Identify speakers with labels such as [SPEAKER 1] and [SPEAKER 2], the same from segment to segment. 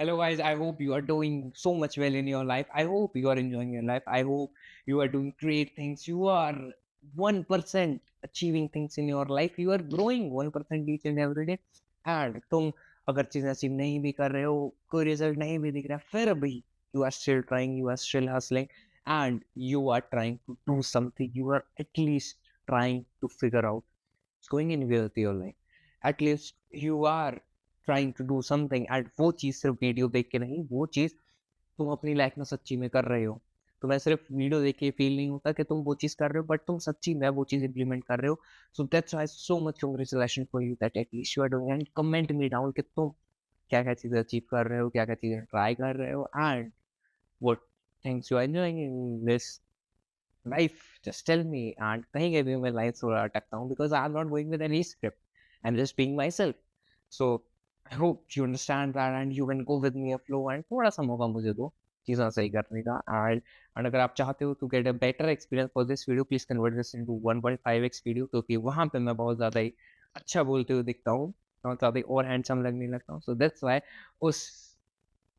[SPEAKER 1] Hello, guys. I hope you are doing so much well in your life. I hope you are enjoying your life. I hope you are doing great things. You are 1% achieving things in your life. You are growing 1% each and every day. And तुम अगर चीज़ें achieve नहीं भी कर रहे हो, कोई result नहीं भी दिख रहा, फिर भी you are still trying, you are still hustling, and you are trying to do something. You are at least trying to figure out what's going in with your life. At least you are trying to do something and वो चीज़ सिर्फ video देख के नहीं, वो चीज़ तुम अपनी life में सच्ची में कर रहे हो। तुम्हें सिर्फ वीडियो देख के फील नहीं होता कि तुम वो चीज़ कर रहे हो, बट तुम सच्ची में वो चीज़ इम्प्लीमेंट कर रहे हो। So that's why so much congratulation for you that at least you are doing, and comment me down कि तुम क्या-क्या चीज़ें अचीव कर रहे हो, क्या-क्या चीज़ें ट्राई कर रहे हो, and what things you are enjoying in this life. Just tell me. And कहीं कहीं मैं लाइफ थोड़ा अटकता हूँ because I am not going with any script, I am just being myself. So I hope you understand that and you can go with me a flow, and थोड़ा-सा मौका मुझे दो चीज़ें सही करने का। एंड अगर आप चाहते हो to get a better experience for this video, please convert this into 1.5x video, क्योंकि वहाँ पे मैं बहुत ज़्यादा ही अच्छा बोलते हुए दिखता हूँ, बहुत ज़्यादा ही और हैंडसम लगने लगता हूँ। सो दैट्स व्हाई उस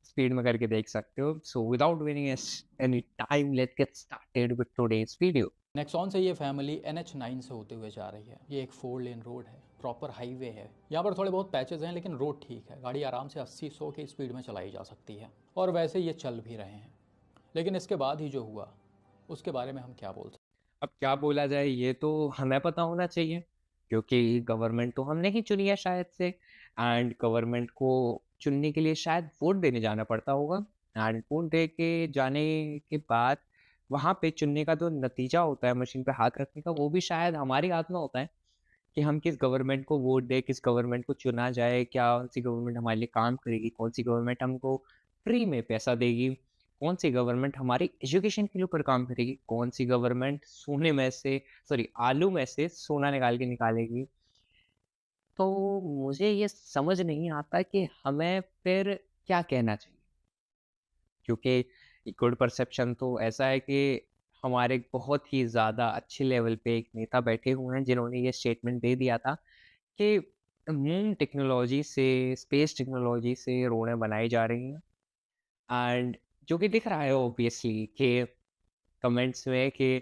[SPEAKER 1] स्पीड में करके देख सकते हो। So without wasting any time, let's get started with today's video.
[SPEAKER 2] Nexon से ये फैमिली NH9 से होते हुए जा रही है। ये एक 4 लेन रोड है, प्रॉपर हाईवे है। यहाँ पर थोड़े बहुत पैचेस हैं लेकिन रोड ठीक है। गाड़ी आराम से 80-100 की स्पीड में चलाई जा सकती है और वैसे ये चल भी रहे हैं। लेकिन इसके बाद ही जो हुआ उसके बारे में हम क्या बोल सकते
[SPEAKER 1] अब क्या बोला जाए, ये तो हमें पता होना चाहिए, क्योंकि गवर्नमेंट तो हमने ही चुनी है शायद से, एंड गवर्नमेंट को चुनने के लिए शायद वोट देने जाना पड़ता होगा। एंड वोट दे के जाने के बाद वहाँ पे चुनने का जो नतीजा होता है, मशीन पे हाथ रखने का, वो भी शायद हमारे हाथ में होता है कि हम किस गवर्नमेंट को वोट दें, किस गवर्नमेंट को चुना जाए, कौन-सी गवर्नमेंट हमारे लिए काम करेगी, कौन-सी गवर्नमेंट हमको फ्री में पैसा देगी, कौन-सी गवर्नमेंट हमारी एजुकेशन के ऊपर काम करेगी, कौन-सी गवर्नमेंट सोने में से सॉरी आलू में से सोना निकाल के निकालेगी। तो मुझे ये समझ नहीं आता कि हमें फिर क्या कहना चाहिए? क्योंकि गुड परसेप्शन तो ऐसा है कि हमारे बहुत ही ज़्यादा अच्छे लेवल पे एक नेता बैठे हुए हैं जिन्होंने ये स्टेटमेंट दे दिया था कि मून टेक्नोलॉजी से, स्पेस टेक्नोलॉजी से रोडें बनाई जा रही हैं, एंड जो कि दिख रहा है ऑब्वियसली कि कमेंट्स में कि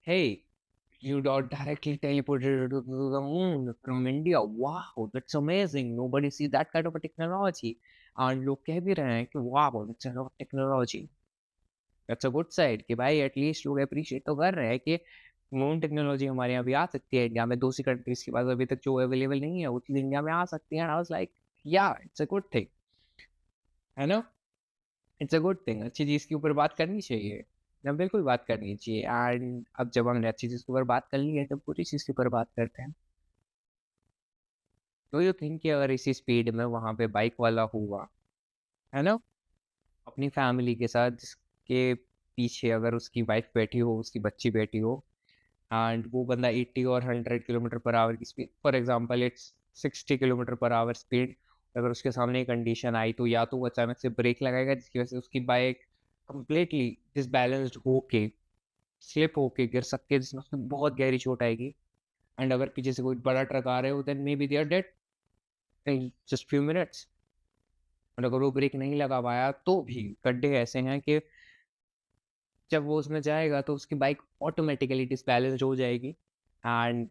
[SPEAKER 1] हे, you got directly teleported to the moon from India. Wow, that's amazing. Nobody sees that kind of a technology. And लोग कह भी रहे हैं कि wow, that's a lot of technology. That's a good side कि भाई एटलीस्ट लोग appreciate तो कर रहे हैं कि मून टेक्नोलॉजी हमारे यहाँ भी आ सकती है। इंडिया में दूसरी कंट्रीज के पास अभी तक जो अवेलेबल नहीं है वो चीज़ इंडिया में आ सकती है। एंड आई वाज लाइक या इट्स अ गुड थिंग, है ना? It's a good thing. अच्छी चीज़ के ऊपर बात करनी चाहिए। ना बिल्कुल बात करनी चाहिए। एंड अब जब हमने अच्छी चीज़ के ऊपर बात कर ली है, तब बुरी चीज़ के ऊपर बात करते हैं। डू यू थिंक कि अगर इसी स्पीड में वहाँ पे बाइक वाला हुआ, है ना? अपनी फैमिली के साथ, जिसके पीछे अगर उसकी वाइफ बैठी हो, उसकी बच्ची बैठी हो, एंड वो बंदा 80 और 100 किलोमीटर पर आवर की speed, for example it's 60 kilometre per hour speed, अगर उसके सामने ये कंडीशन आई, तो या तो वो अचानक से ब्रेक लगाएगा जिसकी वजह से उसकी बाइक कंप्लीटली डिसबैलेंस्ड होके, स्लिप होके गिर सकती है, जिसमें उसको बहुत गहरी चोट आएगी। एंड अगर पीछे से कोई बड़ा ट्रक आ रहे हो, then maybe they are dead in just few minutes. और अगर वो ब्रेक नहीं लगा पाया, तो भी गड्ढे ऐसे हैं कि जब वो उसमें जाएगा तो उसकी बाइक ऑटोमेटिकली डिसबैलेंस्ड हो जाएगी, एंड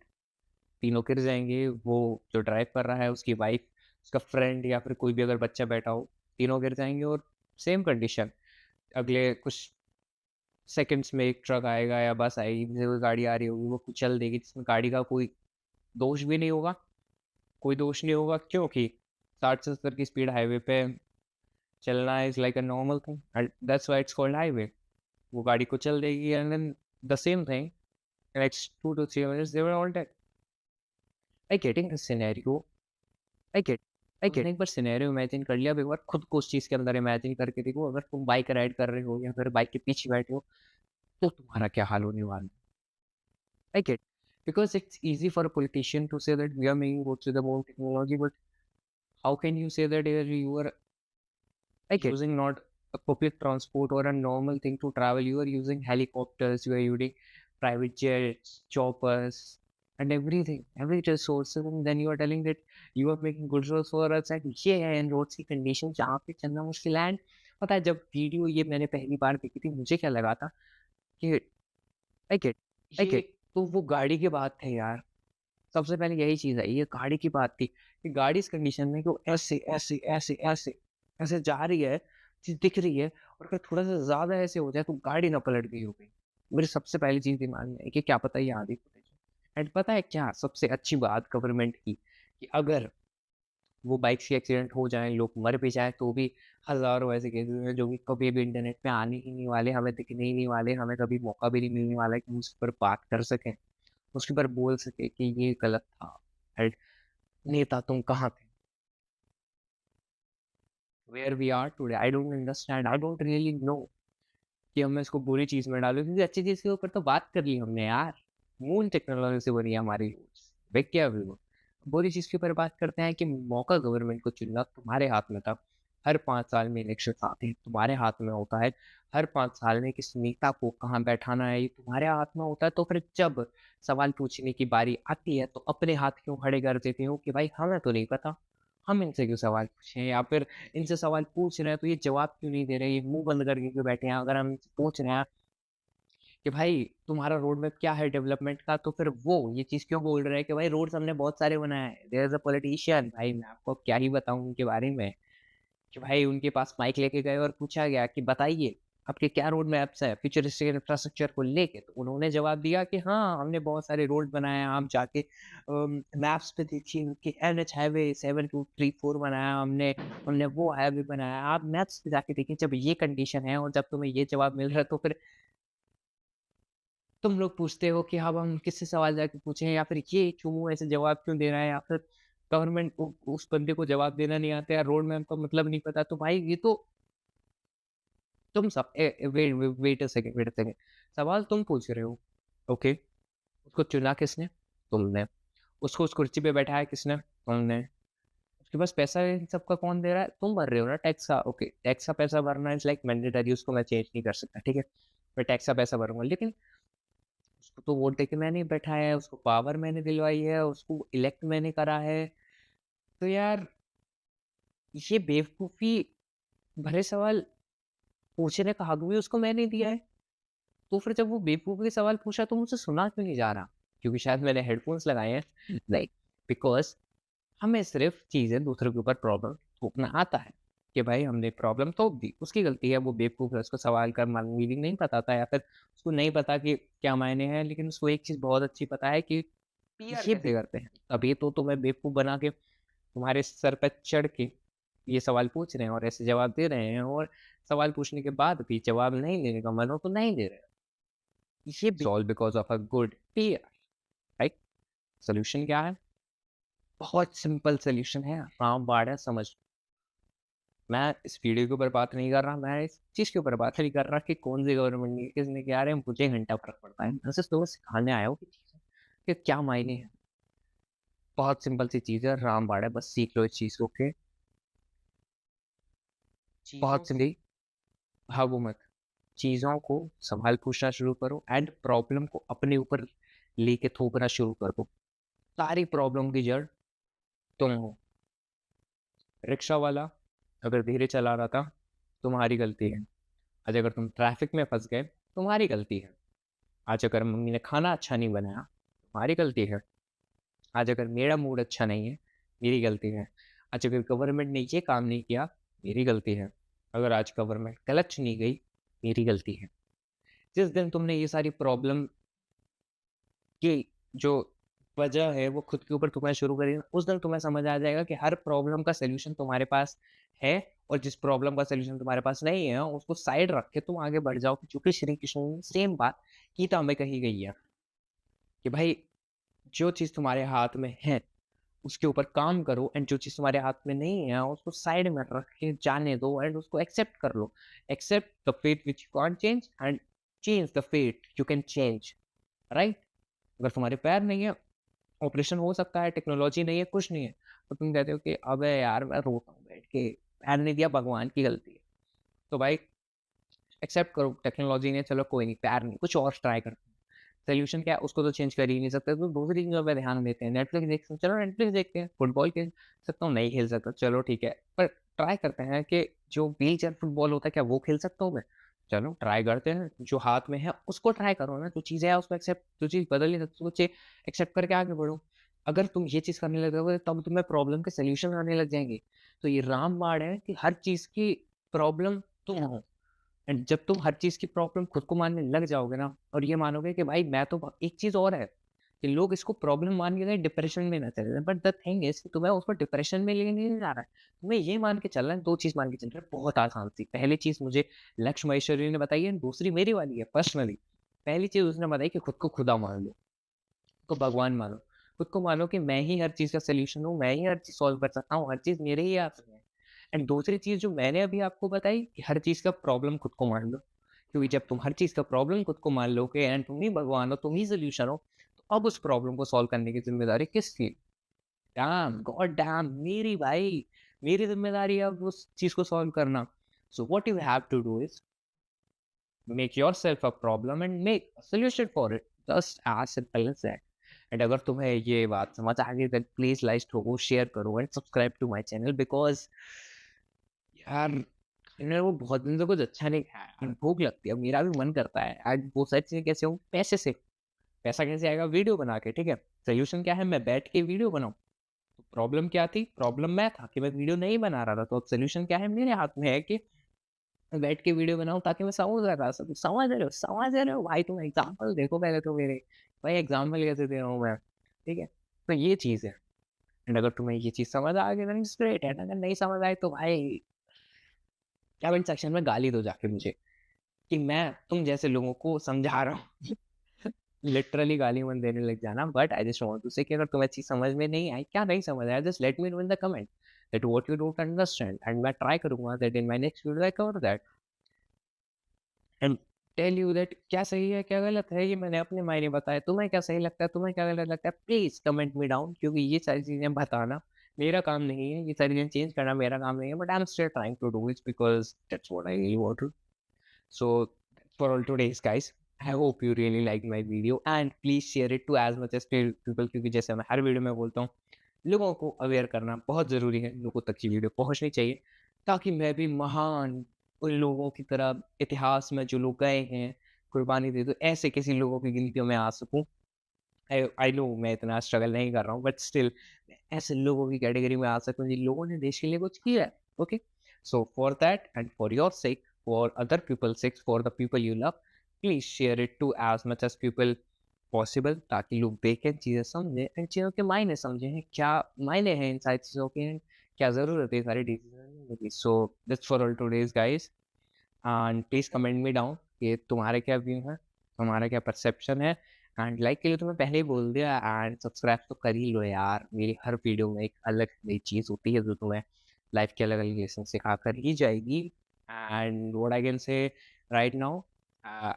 [SPEAKER 1] तीनों गिर जाएँगे। वो जो ड्राइव कर रहा है, उसकी वाइफ, उसका फ्रेंड या फिर कोई भी अगर बच्चा बैठा हो, तीनों गिर जाएँगे। और सेम कंडीशन, अगले कुछ सेकंड्स में एक ट्रक आएगा या बस आएगी, जैसे कोई गाड़ी आ रही होगी, वो कुचल देगी, जिसमें गाड़ी का कोई दोष भी नहीं होगा। कोई दोष नहीं होगा, क्योंकि 60 से 70 की स्पीड हाईवे पे चलना is like a normal thing, and that's why it's called highway. वो गाड़ी कुचल देगी, and then the same thing, next 2 to 3 minutes they were all dead. I getting the scenario, I get तुमने एक बार scenario imagine कर लिया, अब एक बार खुद को उस चीज़ के अंदर इमेजिन करके देखो, अगर तुम बाइक राइड कर रहे हो या फिर बाइक के पीछे बैठे हो, तो तुम्हारा क्या हाल होने वाला है? I get, because it's easy for a politician to say that we are making go to the moon technology, but how can you say that you are using not a public transport or a normal thing to travel? You are using helicopters, you are using private jets, choppers, and everything, every resources, and then you are telling that you are making good roads for us, and ये है इन roads की condition जहाँ पे चलना मुश्किल है। And पता है जब वीडियो ये मैंने पहली बार देखी थी, मुझे क्या लगा था कि आई गेट आई गेट तो वो गाड़ी की बात है यार। सबसे पहले यही चीज़ है, ये गाड़ी की बात थी कि गाड़ी इस कंडीशन में कि वो ऐसे, ऐसे, ऐसे, ऐसे, ऐसे जा रही है, चीज़ दिख रही है और अगर थोड़ा-सा ज़्यादा ऐसे हो जाए तो गाड़ी ना पलट गई हो कहीं। मेरी सबसे पहली चीज़ दिमाग में आई कि क्या पता ये आधी फुटेज है। एंड पता है क्या सबसे अच्छी बात गवर्नमेंट की कि अगर वो बाइक से एक्सीडेंट हो जाएँ, लोग मर भी जाएँ तो भी हज़ारों ऐसे केसेज़ हैं जो कि कभी भी इंटरनेट पे आने ही नहीं वाले, हमें दिखने ही नहीं वाले, हमें कभी मौका भी नहीं मिलने वाला है कि हम उस पर बात कर सकें, उसके ऊपर बोल सकें कि ये गलत था। एंड नेता तुम कहाँ थे? Where we are today I don't understand, I don't really know कि हम इसको बुरी चीज़ में डालें क्योंकि अच्छी चीज़ के ऊपर तो बात कर ली हमने यार। मून टेक्नोलॉजी से बनी है हमारी रोड्स, बिक गया अभी वो। बुरी चीज़ के ऊपर बात करते हैं कि मौका गवर्नमेंट को चुनना तुम्हारे हाथ में था। हर 5 साल में इलेक्शंस आते हैं, तुम्हारे हाथ में होता है। हर 5 साल में किस नेता को कहाँ बैठाना है, ये तुम्हारे हाथ में होता है। तो फिर जब सवाल पूछने की बारी आती है, तो अपने हाथ क्यों खड़े कर देते हो कि भाई हमें तो नहीं पता, हम इनसे क्यों सवाल पूछें या फिर इनसे सवाल पूछ रहे हैं तो ये जवाब क्यों नहीं दे रहे, ये मुँह बंद करके क्यों बैठे हैं? अगर हम इनसे पूछ रहे हैं कि भाई तुम्हारा रोड मैप क्या है डेवलपमेंट का, तो फिर वो ये चीज़ क्यों बोल रहे हैं कि भाई रोड्स हमने बहुत सारे बनाए हैं। देयर इज़ अ पॉलिटिशियन भाई मैं आपको अब क्या ही बताऊँ उनके बारे में, कि भाई उनके पास माइक लेके गए और पूछा गया कि बताइए आपके क्या रोड मैप्स हैं फ्यूचरिस्टिक इंफ्रास्ट्रक्चर को लेके? तो उन्होंने जवाब दिया कि हाँ, हमने बहुत सारे रोड बनाए हैं, आप जाके मैप्स पे देखिए कि एनएच हाईवे 7234 बनाया हमने, हमने वो हाईवे बनाया। आप मैप्स पे जाके देखिए जब ये कंडीशन है और जब तुम्हें ये जवाब मिल रहा है तो फिर तुम लोग पूछते हो कि अब हम किससे सवाल जाके पूछें या फिर ये चूमू ऐसे जवाब क्यों दे रहा है या फिर गवर्नमेंट को उस बंदे को जवाब देना नहीं आता या रोड मैप का मतलब नहीं पता। तो भाई ये तो तुम सब वेट अ सेकंड सवाल तुम पूछ रहे हो, ओके? उसको चुना किसने? तुमने। उसको उस कुर्सी पे बैठाया किसने? तुमने। उसके पास पैसा इन सबका कौन दे रहा है? तुम भर रहे हो ना टैक्स का, ओके। टैक्स का पैसा भरना इज़ लाइक मैंडेटरी, उसको मैं चेंज नहीं कर सकता, ठीक है? मैं टैक्स का पैसा भरूँगा लेकिन उसको तो वोट देके मैंने ही बैठाया है, उसको पावर मैंने दिलवाई है, उसको इलेक्ट मैंने करा है। तो यार ये बेवकूफ़ी भरे सवाल पूछने का हक भी उसको मैंने दिया है। तो फिर जब वो बेवकूफ़ी सवाल पूछा तो मुझसे सुना क्यों नहीं जा रहा? क्योंकि शायद मैंने हेडफ़ोन्स लगाए हैं? नहीं, बिकॉज़ हमें सिर्फ़ चीज़ें दूसरों के ऊपर प्रॉब्लम थोपना आता है, कि भाई हमने प्रॉब्लम थोप दी, उसकी गलती है, वो बेवकूफ़ है, उसको सवाल का मीनिंग नहीं पता था या फिर उसको नहीं पता कि क्या मायने हैं, लेकिन उसको एक चीज़ बहुत अच्छी पता है कि पीआर ये कैसे करते हैं। तभी तो तुम्हें बेवकूफ़ बना के तुम्हारे सर पे चढ़ के ये सवाल पूछ रहे हैं और ऐसे जवाब दे रहे हैं और सवाल पूछने के बाद भी जवाब नहीं देने का मन हो तो नहीं दे रहे हो। ये all because of a good PR, right? Solution क्या है? बहुत सिंपल सॉल्यूशन है, रामबाण है, समझ। मैं इस वीडियो के ऊपर बात नहीं कर रहा, मैं इस चीज़ के ऊपर बात नहीं कर रहा कि कौन-सी गवर्नमेंट ने किसने क्या रहे, मुझे घंटा फ़र्क पड़ता है। मैं सिर्फ़ तुम्हें सिखाने आया हूँ कि क्या मायने हैं। बहुत सिंपल सी चीज़ है, रामबाण है, बस सीख लो इस चीज़ को, ओके? बहुत सिंपली भागो मत। चीज़ों को सवाल पूछना शुरू करो एंड प्रॉब्लम को अपने ऊपर लेके थोपना शुरू कर दो। सारी प्रॉब्लम की जड़ तुम हो। रिक्शा वाला अगर धीरे चला रहा था, तुम्हारी गलती है। आज अगर तुम ट्रैफ़िक में फँस गए, तुम्हारी गलती है। आज अगर मम्मी ने खाना अच्छा नहीं बनाया, तुम्हारी गलती है। आज अगर मेरा मूड अच्छा नहीं है, मेरी गलती है। आज अगर गवर्नमेंट ने ये काम नहीं किया, मेरी गलती है। अगर आज गवर्नमेंट गलत चुनी गई, मेरी गलती है। जिस दिन तुमने ये सारी प्रॉब्लम की जो वजह है वो खुद के ऊपर थोपना शुरू करें, उस दिन तुम्हें समझ आ जाएगा कि हर प्रॉब्लम का सॉल्यूशन तुम्हारे पास है और जिस प्रॉब्लम का सॉल्यूशन तुम्हारे पास नहीं है, उसको साइड रख के तुम आगे बढ़ जाओ क्योंकि श्री कृष्ण ने सेम बात गीता में कही गई है कि भाई जो चीज़ तुम्हारे हाथ में है, उसके ऊपर काम करो एंड जो चीज़ तुम्हारे हाथ में नहीं है, उसको साइड में रख के जाने दो एंड उसको एक्सेप्ट कर लो। Accept the fate which you can't change and change the fate you can change, right? अगर तुम्हारे पैर नहीं है, ऑपरेशन हो सकता है, टेक्नोलॉजी नहीं है, कुछ नहीं है। तो तुम कहते हो कि अबे यार मैं रोता हूँ बैठ के, पैर नहीं दिया भगवान की गलती है। तो भाई एक्सेप्ट करो टेक्नोलॉजी ने चलो कोई नहीं, पैर नहीं, कुछ और ट्राई करते हैं। सॉल्यूशन क्या है उसको तो चेंज कर ही नहीं सकते, तो दूसरी चीज़ों पे ध्यान देते हैं। नेटफ्लिक्स देख चलो नेटफ्लिक्स देखते हैं, फुटबॉल खेल सकता हूँ, नहीं खेल सकता, चलो ठीक है। पर ट्राई करते हैं कि जो व्हीलचेयर फुटबॉल होता है क्या वो खेल सकता हूँ मैं? चलो ट्राई करते हैं, जो हाथ में है उसको ट्राई करो ना, जो चीज़ें हैं उसको एक्सेप्ट, जो चीज़ बदल नहीं सकती उसको एक्सेप्ट करके आगे बढ़ो। अगर तुम ये चीज़ करने लग जाओगे तब तुम्हें प्रॉब्लम के सॉल्यूशन आने लग जाएँगे। तो ये रामबाण है कि हर चीज़ की प्रॉब्लम तुम हो। एंड जब तुम हर चीज़ की प्रॉब्लम खुद को मानने लग जाओगे ना और ये मानोगे कि भाई मैं तो एक चीज़ और है कि लोग इसको प्रॉब्लम मान के गए डिप्रेशन में ना चले जाएं, बट द थिंग इज कि तुम्हें उसको डिप्रेशन में लेके नहीं जा रहा है, तुम्हें ये मान के चलना है। दो चीज़ मान के चल रहा है, बहुत आसान सी। पहली चीज़ मुझे लक्ष्य महेश्वरी ने बताई है, दूसरी मेरी वाली है पर्सनली। पहली चीज़ उसने बताई कि खुद को खुदा मान लो, को भगवान मानो, खुद को मानो कि मैं ही हर चीज़ का सॉल्यूशन हूँ, मैं ही हर चीज़ सॉल्व कर सकता हूँ, हर चीज़ मेरे ही हाथ में है। एंड दूसरी चीज़ जो मैंने अभी आपको बताई कि हर चीज़ का प्रॉब्लम खुद को मान लो। क्योंकि जब तुम हर चीज़ का प्रॉब्लम खुद को मान लोगे एंड तुम ही भगवान हो, तुम ही सॉल्यूशन हो, तो अब उस प्रॉब्लम को सॉल्व करने की ज़िम्मेदारी किसकी? डैम! God damn! मेरी भाई, मेरी ज़िम्मेदारी है अब उस चीज़ को सॉल्व करना। So what you have to do is make yourself a problem and make a solution for it. Just as simple as that. And अगर तुम्हें ये बात समझ आ गई देन प्लीज़ लाइक ठोको, शेयर करो and subscribe to my channel because यार मैंने वो बहुत दिन से कुछ अच्छा नहीं खाया यार, भूख लगती है, अब मेरा भी मन करता है। आज वो सारी चीज़ें कैसे हों? पैसे से। पैसा कैसे आएगा? वीडियो बना के, ठीक है? सॉल्यूशन क्या है? मैं बैठ के वीडियो बनाऊँ। तो प्रॉब्लम क्या थी? प्रॉब्लम मैं था कि मैं वीडियो नहीं बना रहा था, तो अब सॉल्यूशन क्या है? मेरे हाथ में है कि मैं बैठ के वीडियो बनाऊँ ताकि मैं समझ रहा सकूँ। समझ रहे हो? समझ रहे हो? भाई तुम एग्ज़ाम्पल देखो पहले तो मेरे। भाई एग्ज़ाम्पल कैसे दे रहा हूँ मैं, ठीक है? तो ये चीज़ है। एंड अगर तुम्हें ये चीज़ समझ आ गई देन इट्स ग्रेट एंड अगर नहीं समझ आई तो भाई कमेंट सेक्शन में गाली दो जाके मुझे कि मैं तुम जैसे लोगों को समझा रहा हूँ। लिटरली गाली मत देने लग जाना, but I just want to say कि अगर तुम्हें चीज़ समझ में नहीं आई, क्या नहीं समझ आया, just let me know in the comment that what you don't understand and मैं ट्राई करूँगा that in my next video I cover that and tell you that क्या सही है, क्या गलत है, ये मैंने अपने मायने बताए। तुम्हें क्या सही लगता है, तुम्हें क्या गलत लगता है, प्लीज़ कमेंट मी डाउन क्योंकि ये सारी चीज़ें बताना मेरा काम नहीं है, ये सारी चीज़ें चेंज करना मेरा काम नहीं है, but I am still trying to do it because that's what I really want to. So that's for all today's guys. I hope you really liked my video and please share it to as much as people क्योंकि जैसे मैं हर video में बोलता हूँ, लोगों को aware करना बहुत ज़रूरी है, लोगों तक ये वीडियो पहुँचनी चाहिए ताकि मैं भी महान उन लोगों की तरह इतिहास में जो लोग गए हैं, कुर्बानी दे दो, ऐसे किसी लोगों की गिनतियों में आ सकूँ। आई आई नो मैं इतना स्ट्रगल नहीं कर रहा हूँ बट स्टिल ऐसे लोगों की कैटेगरी में आ सकूँ जिन लोगों ने देश के लिए कुछ किया है। Okay, so for that and for your sake, for other people sake, for the people you love, please share it to as much as people possible ताकि लोग देखें, चीज़ें समझें एंड चीज़ों के मायने समझें, क्या मायने हैं इन सारी चीज़ों के and क्या ज़रूरत है सारी डिसीजन लेने की। So that's for all today's guys and please comment me down कि तुम्हारे क्या व्यू हैं, तुम्हारा क्या परसेप्शन है एंड लाइक के लिए तो मैं पहले ही बोल दिया एंड सब्सक्राइब तो कर ही लो यार। मेरी हर वीडियो में एक अलग नई चीज़ होती है जो तुम्हें लाइफ के अलग-अलग लेसन सिखा कर ही जाएगी and what I can say right now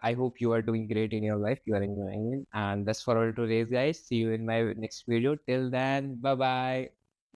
[SPEAKER 1] I hope you are doing great in your life, you are enjoying it and that's for all today's guys. See you in my next video. Till then, bye bye.